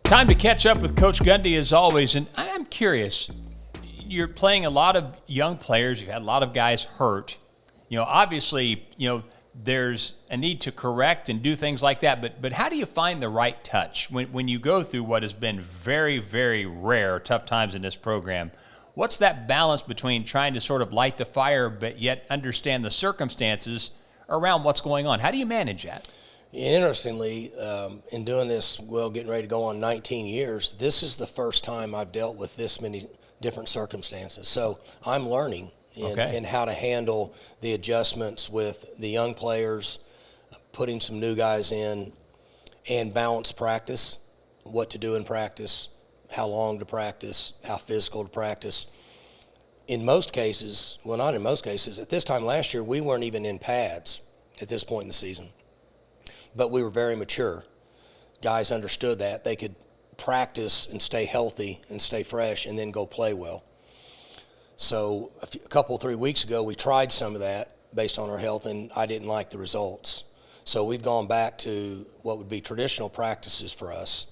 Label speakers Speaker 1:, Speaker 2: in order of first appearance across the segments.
Speaker 1: Time to catch up with Coach Gundy as always, and I'm curious. You're playing a lot of young players. You've had a lot of guys hurt. Obviously, there's a need to correct and do things like that, but how do you find the right touch when you go through what has been very, very rare, tough times in this program? What's that balance between trying to sort of light the fire but yet understand the circumstances around what's going on? How do you manage that?
Speaker 2: Interestingly, in doing this, getting ready to go on 19 years, this is the first time I've dealt with this many different circumstances. So I'm learning in how to handle the adjustments with the young players, putting some new guys in, and balance practice, what to do in practice, how long to practice, how physical to practice. In most cases, well, not in most cases, at this time last year, we weren't even in pads at this point in the season. But we were very mature. Guys understood that. They could practice and stay healthy and stay fresh and then go play well. So a couple, 3 weeks ago, we tried some of that based on our health, and I didn't like the results. So we've gone back to what would be traditional practices for us,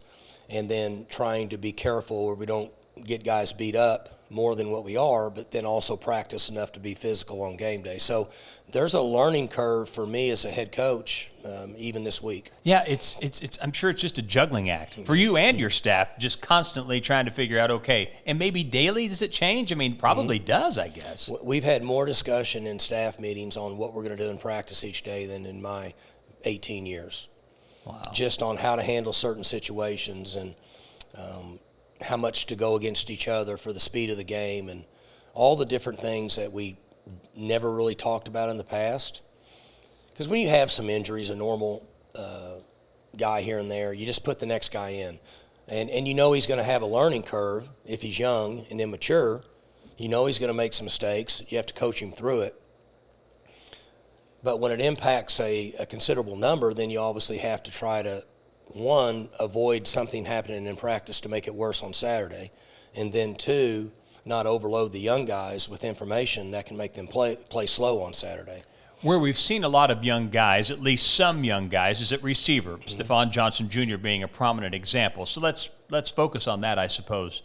Speaker 2: and then trying to be careful where we don't get guys beat up more than what we are, but then also practice enough to be physical on game day. So there's a learning curve for me as a head coach, even this week.
Speaker 1: Yeah, it's. I'm sure it's just a juggling act for you and your staff, just constantly trying to figure out, okay, and maybe daily, does it change? I mean, probably does, I guess.
Speaker 2: We've had more discussion in staff meetings on what we're going to do in practice each day than in my 18 years.
Speaker 1: Wow.
Speaker 2: Just on how to handle certain situations and how much to go against each other for the speed of the game and all the different things that we never really talked about in the past. Because when you have some injuries, a normal guy here and there, you just put the next guy in. And he's going to have a learning curve if he's young and immature. He's going to make some mistakes. You have to coach him through it. But when it impacts a considerable number, then you obviously have to try to, one, avoid something happening in practice to make it worse on Saturday, and then two, not overload the young guys with information that can make them play slow on Saturday.
Speaker 1: Where we've seen a lot of young guys, at least some young guys, is at receiver. Stephon Johnson Jr. being a prominent example. So let's focus on that, I suppose.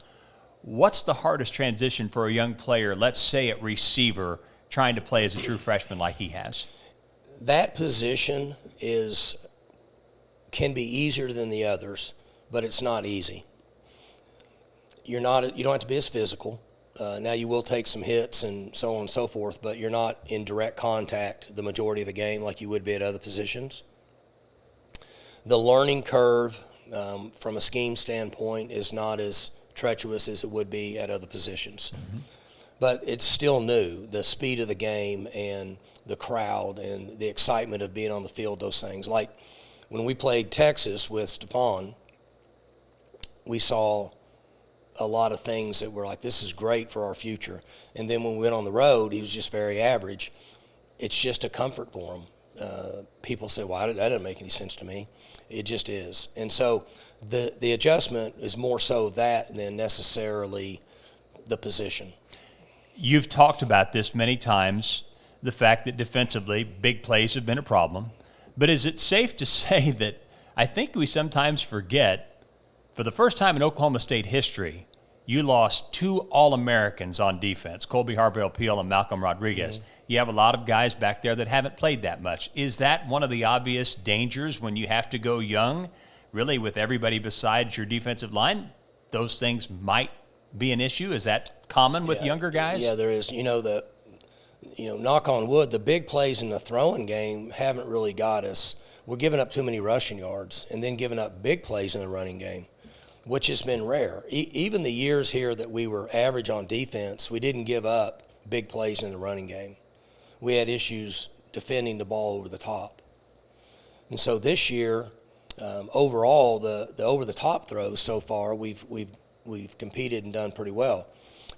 Speaker 1: What's the hardest transition for a young player, let's say at receiver, trying to play as a true freshman like he has?
Speaker 2: That position can be easier than the others, but it's not easy. You don't have to be as physical. Now you will take some hits and so on and so forth, but you're not in direct contact the majority of the game like you would be at other positions. The learning curve from a scheme standpoint is not as treacherous as it would be at other positions. Mm-hmm. But it's still new. The speed of the game and the crowd and the excitement of being on the field, those things. Like when we played Texas with Stephon, we saw a lot of things that were like, this is great for our future. And then when we went on the road, he was just very average. It's just a comfort for him. People say, well, that doesn't make any sense to me. It just is. And so the adjustment is more so that than necessarily the position.
Speaker 1: You've talked about this many times, the fact that defensively big plays have been a problem. But is it safe to say that I think we sometimes forget, for the first time in Oklahoma State history, you lost two All-Americans on defense, Colby Harvell-Peel and Malcolm Rodriguez. Mm-hmm. You have a lot of guys back there that haven't played that much. Is that one of the obvious dangers when you have to go young, really with everybody besides your defensive line? Those things might be an issue. Is that common with younger guys?
Speaker 2: Yeah, there is. Knock on wood, the big plays in the throwing game haven't really got us. We're giving up too many rushing yards and then giving up big plays in the running game, which has been rare. Even the years here that we were average on defense, we didn't give up big plays in the running game. We had issues defending the ball over the top. And so this year, overall, the over-the-top throws so far, we've competed and done pretty well.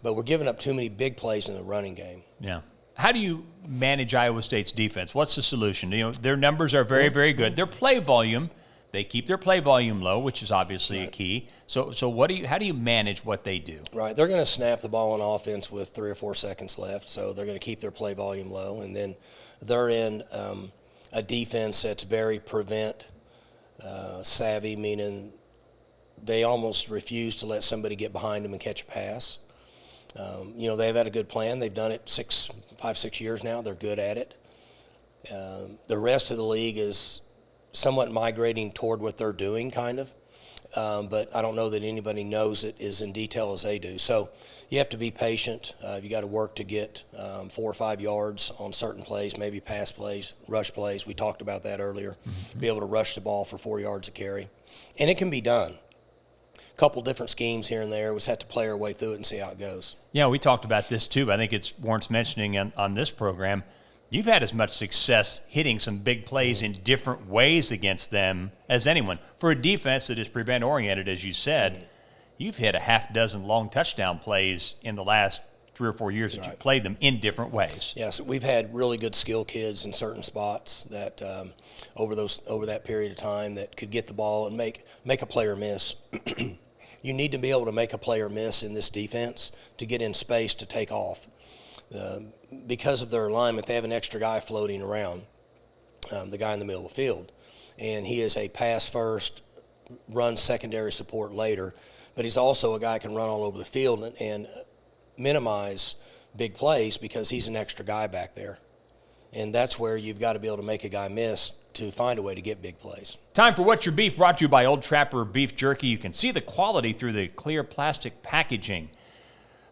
Speaker 2: But we're giving up too many big plays in the running game.
Speaker 1: Yeah. How do you manage Iowa State's defense? What's the solution? Their numbers are very, very good. Their play volume, they keep their play volume low, which is obviously a key. So how do you manage what they do?
Speaker 2: Right. They're going to snap the ball on offense with 3 or 4 seconds left, so they're going to keep their play volume low. And then they're in a defense that's very prevent savvy, meaning they almost refuse to let somebody get behind them and catch a pass. They've had a good plan. They've done it 5, 6 years now. They're good at it. The rest of the league is somewhat migrating toward what they're doing, kind of. But I don't know that anybody knows it as in detail as they do. So you have to be patient. You got to work to get 4 or 5 yards on certain plays, maybe pass plays, rush plays. We talked about that earlier. Mm-hmm. Be able to rush the ball for 4 yards a carry. And it can be done. A couple different schemes here and there. We just have to play our way through it and see how it goes.
Speaker 1: Yeah, we talked about this too. But I think it's warrants mentioning on this program. You've had as much success hitting some big plays in different ways against them as anyone. For a defense that is prevent-oriented, as you said, you've hit a half dozen long touchdown plays in the last 3 or 4 years that you've played them in different ways.
Speaker 2: Yeah, so we've had really good skill kids in certain spots that over that period of time that could get the ball and make a player miss. You need to be able to make a player miss in this defense to get in space to take off. Because of their alignment, they have an extra guy floating around, the guy in the middle of the field. And he is a pass first, run secondary support later. But he's also a guy who can run all over the field and minimize big plays because he's an extra guy back there. And that's where you've got to be able to make a guy miss to find a way to get big plays. Time for
Speaker 1: What's Your Beef, brought to you by Old Trapper Beef Jerky. You can see the quality through the clear plastic packaging.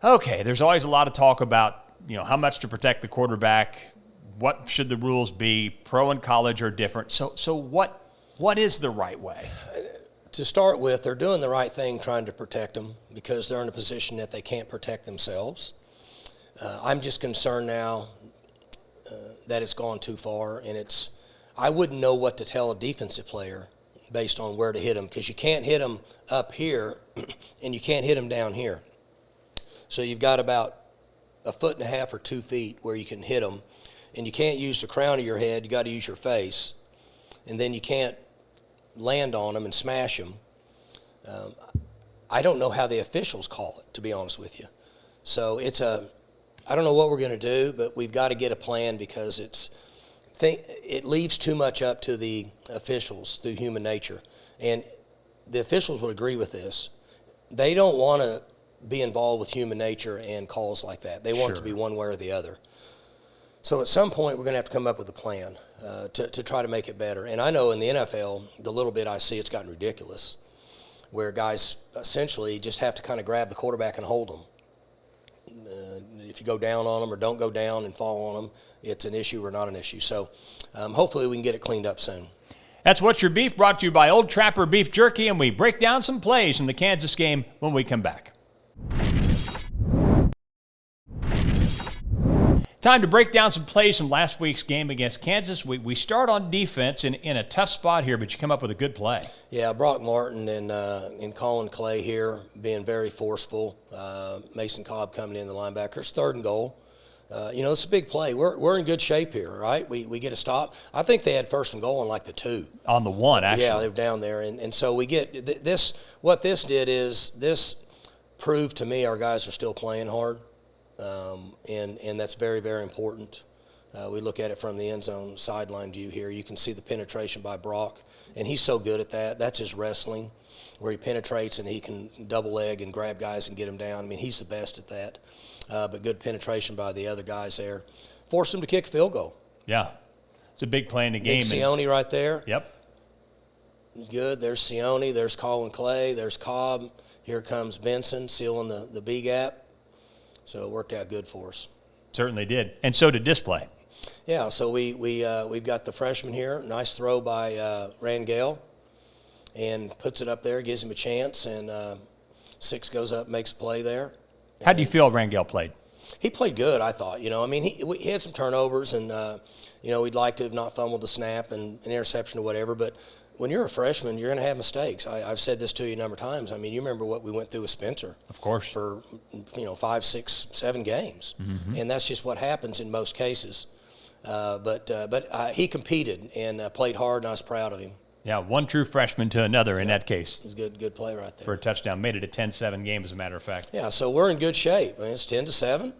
Speaker 1: Okay, there's always a lot of talk about how much to protect the quarterback, what should the rules be, pro and college are different. So what is the right way?
Speaker 2: To start with, they're doing the right thing trying to protect them because they're in a position that they can't protect themselves. I'm just concerned now that it's gone too far, and I wouldn't know what to tell a defensive player based on where to hit them because you can't hit them up here and you can't hit them down here. So you've got about 1.5 feet or 2 feet where you can hit them, and you can't use the crown of your head. You got to use your face, and then you can't land on them and smash them. I don't know how the officials call it, to be honest with you. So I don't know what we're going to do, but we've got to get a plan because it leaves too much up to the officials through human nature, and the officials would agree with this. They don't want to be involved with human nature and calls like that. They want it to be one way or the other. So at some point, we're going to have to come up with a plan to try to make it better. And I know in the NFL, the little bit I see, it's gotten ridiculous, where guys essentially just have to kind of grab the quarterback and hold them. If you go down on them or don't go down and fall on them, it's an issue or not an issue. So hopefully we can get it cleaned up soon.
Speaker 1: That's What's Your Beef, brought to you by Old Trapper Beef Jerky, and we break down some plays from the Kansas game when we come back. Time to break down some plays from last week's game against Kansas. We start on defense in a tough spot here, but you come up with a good play.
Speaker 2: Yeah, Brock Martin and Colin Clay here being very forceful. Mason Cobb coming in, the linebackers. 3rd and goal. It's a big play. We're in good shape here, right? We get a stop. I think they had 1st and goal on like the 2.
Speaker 1: On the 1, actually.
Speaker 2: Yeah, they were down there. And so we get this. What this did is this proved to me our guys are still playing hard. And that's very, very important. We look at it from the end zone sideline view here. You can see the penetration by Brock, and he's so good at that. That's his wrestling, where he penetrates and he can double leg and grab guys and get them down. I mean, he's the best at that. But good penetration by the other guys there. Forced him to kick a field goal.
Speaker 1: Yeah. It's a big play in the game.
Speaker 2: Big Sione right there.
Speaker 1: Yep.
Speaker 2: He's good. There's Sione. There's Colin Clay. There's Cobb. Here comes Benson sealing the B gap. So it worked out good for us.
Speaker 1: Certainly did. And so did display.
Speaker 2: Yeah, so we've got the freshman here. Nice throw by Rangel, and puts it up there, gives him a chance, and 6 goes up, makes a play there.
Speaker 1: How do you feel Rangel played?
Speaker 2: He played good, I thought. He had some turnovers, and we'd like to have not fumbled the snap and an interception or whatever, but when you're a freshman, you're going to have mistakes. I've said this to you a number of times. I mean, you remember what we went through with Spencer.
Speaker 1: Of course.
Speaker 2: For 5, 6, 7 games, and that's just what happens in most cases. But he competed and played hard, and I was proud of him.
Speaker 1: Yeah, one true freshman to another in that case.
Speaker 2: It was a good play right there.
Speaker 1: For a touchdown. Made it a 10-7 game, as a matter of fact.
Speaker 2: Yeah, so we're in good shape. I mean, it's 10-7.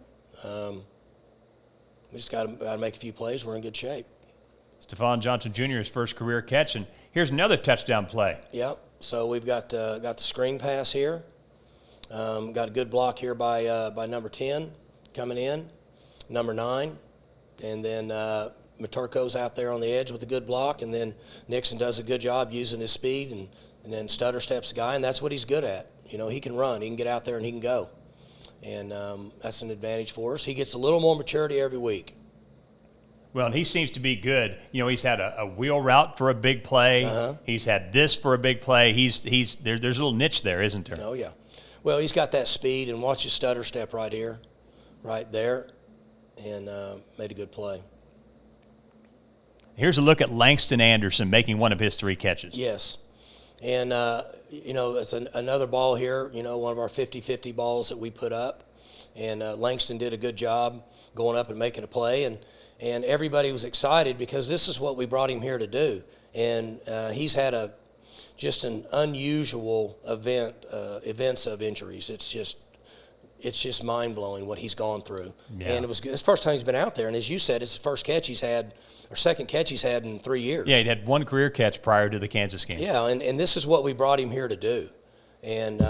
Speaker 2: We just got to make a few plays. We're in good shape.
Speaker 1: Stephon Johnson Jr., his first career catch, and here's another touchdown play.
Speaker 2: Yep. So we've got the screen pass here. Got a good block here by number 10 coming in, number 9, and then Maturko's out there on the edge with a good block, and then Nixon does a good job using his speed, and then stutter steps the guy, and that's what he's good at. You know, he can run, he can get out there, and he can go, and that's an advantage for us. He gets a little more maturity every week.
Speaker 1: Well, and he seems to be good. You know, he's had a wheel route for a big play. He's had this for a big play. There's a little niche there, isn't there?
Speaker 2: Oh, yeah. Well, he's got that speed, and watch his stutter step right here, right there, and made a good play.
Speaker 1: Here's a look at Langston Anderson making one of his 3 catches.
Speaker 2: Yes. And, you know, it's another ball here, you know, one of our 50-50 balls that we put up. And Langston did a good job going up and making a play. And everybody was excited because this is what we brought him here to do. And he's had just an unusual events of injuries. It's just mind-blowing what he's gone through. Yeah. And it's the first time he's been out there. And as you said, it's the first catch he's had, or second catch he's had in 3 years.
Speaker 1: Yeah, he'd had 1 career catch prior to the Kansas game.
Speaker 2: Yeah, and this is what we brought him here to do. And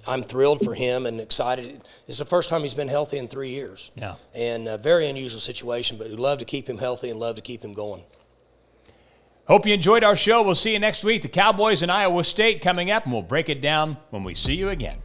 Speaker 2: I'm thrilled for him and excited. It's the first time he's been healthy in 3 years.
Speaker 1: Yeah.
Speaker 2: And a very unusual situation, but we'd love to keep him healthy and love to keep him going.
Speaker 1: Hope you enjoyed our show. We'll see you next week. The Cowboys and Iowa State coming up, and we'll break it down when we see you again.